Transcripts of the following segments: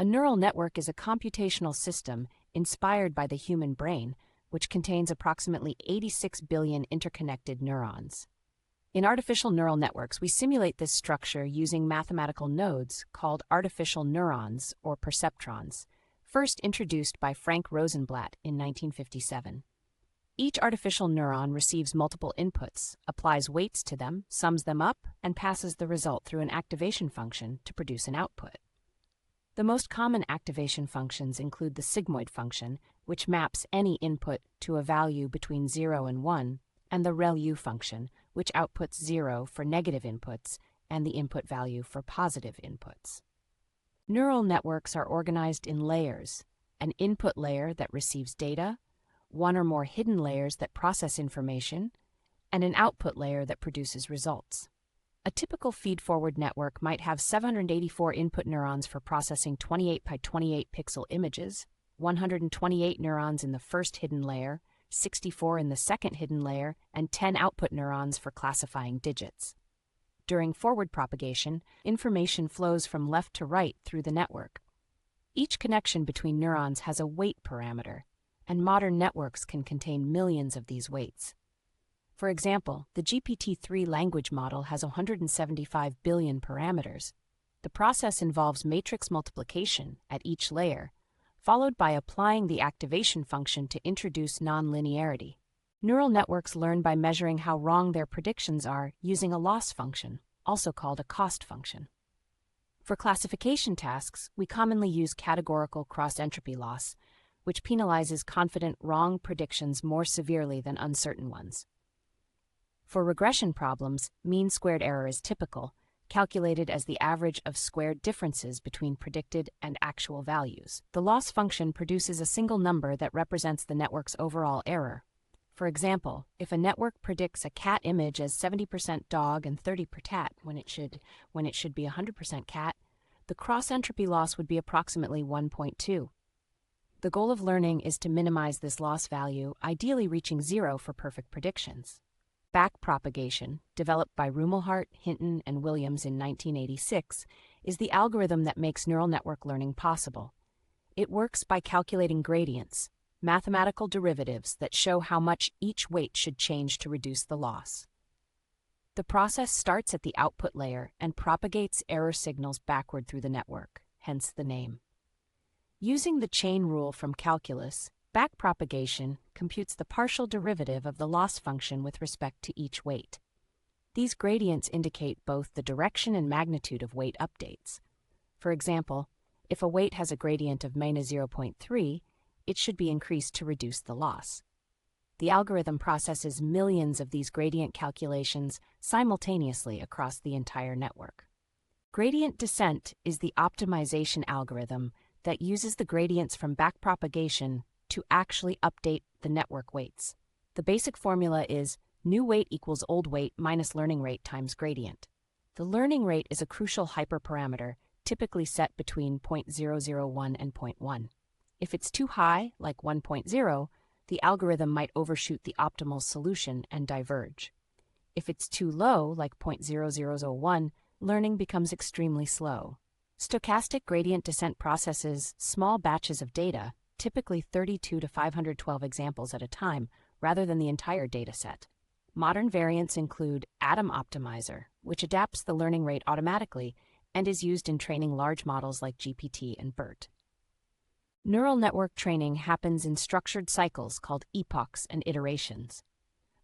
A neural network is a computational system inspired by the human brain, which contains approximately 86 billion interconnected neurons. In artificial neural networks, we simulate this structure using mathematical nodes called artificial neurons or perceptrons, first introduced by Frank Rosenblatt in 1957. Each artificial neuron receives multiple inputs, applies weights to them, sums them up, and passes the result through an activation function to produce an output. The most common activation functions include the sigmoid function, which maps any input to a value between 0 and 1, and the ReLU function, which outputs 0 for negative inputs and the input value for positive inputs. Neural networks are organized in layers: an input layer that receives data, one or more hidden layers that process information, and an output layer that produces results. A typical feed-forward network might have 784 input neurons for processing 28 by 28 pixel images, 128 neurons in the first hidden layer, 64 in the second hidden layer, and 10 output neurons for classifying digits. During forward propagation, information flows from left to right through the network. Each connection between neurons has a weight parameter, and modern networks can contain millions of these weights. For example, the GPT-3 language model has 175 billion parameters. The process involves matrix multiplication at each layer, followed by applying the activation function to introduce nonlinearity. Neural networks learn by measuring how wrong their predictions are using a loss function, also called a cost function. For classification tasks, we commonly use categorical cross-entropy loss, which penalizes confident wrong predictions more severely than uncertain ones. For regression problems, mean squared error is typical, calculated as the average of squared differences between predicted and actual values. The loss function produces a single number that represents the network's overall error. For example, if a network predicts a cat image as 70% dog and 30% cat when it should be 100% cat, the cross-entropy loss would be approximately 1.2. The goal of learning is to minimize this loss value, ideally reaching 0 for perfect predictions. Backpropagation, developed by Rumelhart, Hinton, and Williams in 1986, is the algorithm that makes neural network learning possible. It works by calculating gradients, mathematical derivatives that show how much each weight should change to reduce the loss. The process starts at the output layer and propagates error signals backward through the network, hence the name. Using the chain rule from calculus, backpropagation computes the partial derivative of the loss function with respect to each weight. These gradients indicate both the direction and magnitude of weight updates. For example, if a weight has a gradient of -0.3, it should be increased to reduce the loss. The algorithm processes millions of these gradient calculations simultaneously across the entire network. Gradient descent is the optimization algorithm that uses the gradients from backpropagation to actually update the network weights. The basic formula is new weight equals old weight minus learning rate times gradient. The learning rate is a crucial hyperparameter, typically set between 0.001 and 0.1. If it's too high, like 1.0, the algorithm might overshoot the optimal solution and diverge. If it's too low, like 0.0001, learning becomes extremely slow. Stochastic gradient descent processes small batches of data, typically 32 to 512 examples at a time, rather than the entire dataset. Modern variants include Atom Optimizer, which adapts the learning rate automatically and is used in training large models like GPT and BERT. Neural network training happens in structured cycles called epochs and iterations.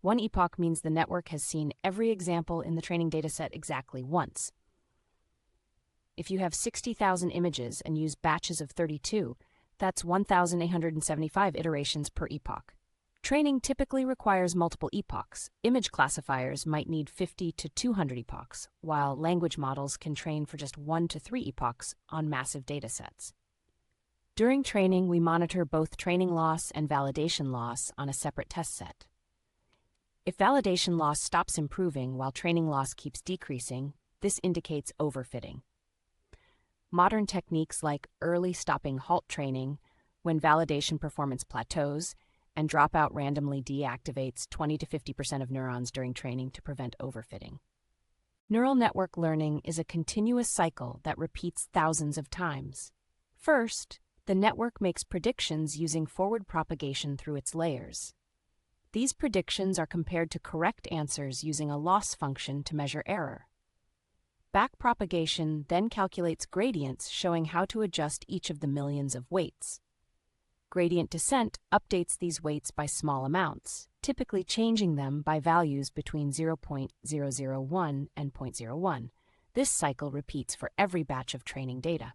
One epoch means the network has seen every example in the training dataset exactly once. If you have 60,000 images and use batches of 32, that's 1,875 iterations per epoch. Training typically requires multiple epochs. Image classifiers might need 50 to 200 epochs, while language models can train for just 1 to 3 epochs on massive datasets. During training, we monitor both training loss and validation loss on a separate test set. If validation loss stops improving while training loss keeps decreasing, this indicates overfitting. Modern techniques like early stopping halt training, when validation performance plateaus, and dropout randomly deactivates 20 to 50% of neurons during training to prevent overfitting. Neural network learning is a continuous cycle that repeats thousands of times. First, the network makes predictions using forward propagation through its layers. These predictions are compared to correct answers using a loss function to measure error. Backpropagation then calculates gradients showing how to adjust each of the millions of weights. Gradient descent updates these weights by small amounts, typically changing them by values between 0.001 and 0.01. This cycle repeats for every batch of training data.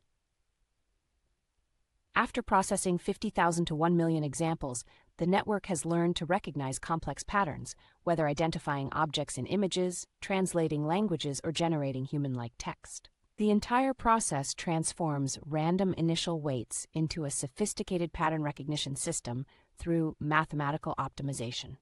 After processing 50,000 to 1 million examples, the network has learned to recognize complex patterns, whether identifying objects in images, translating languages, or generating human-like text. The entire process transforms random initial weights into a sophisticated pattern recognition system through mathematical optimization.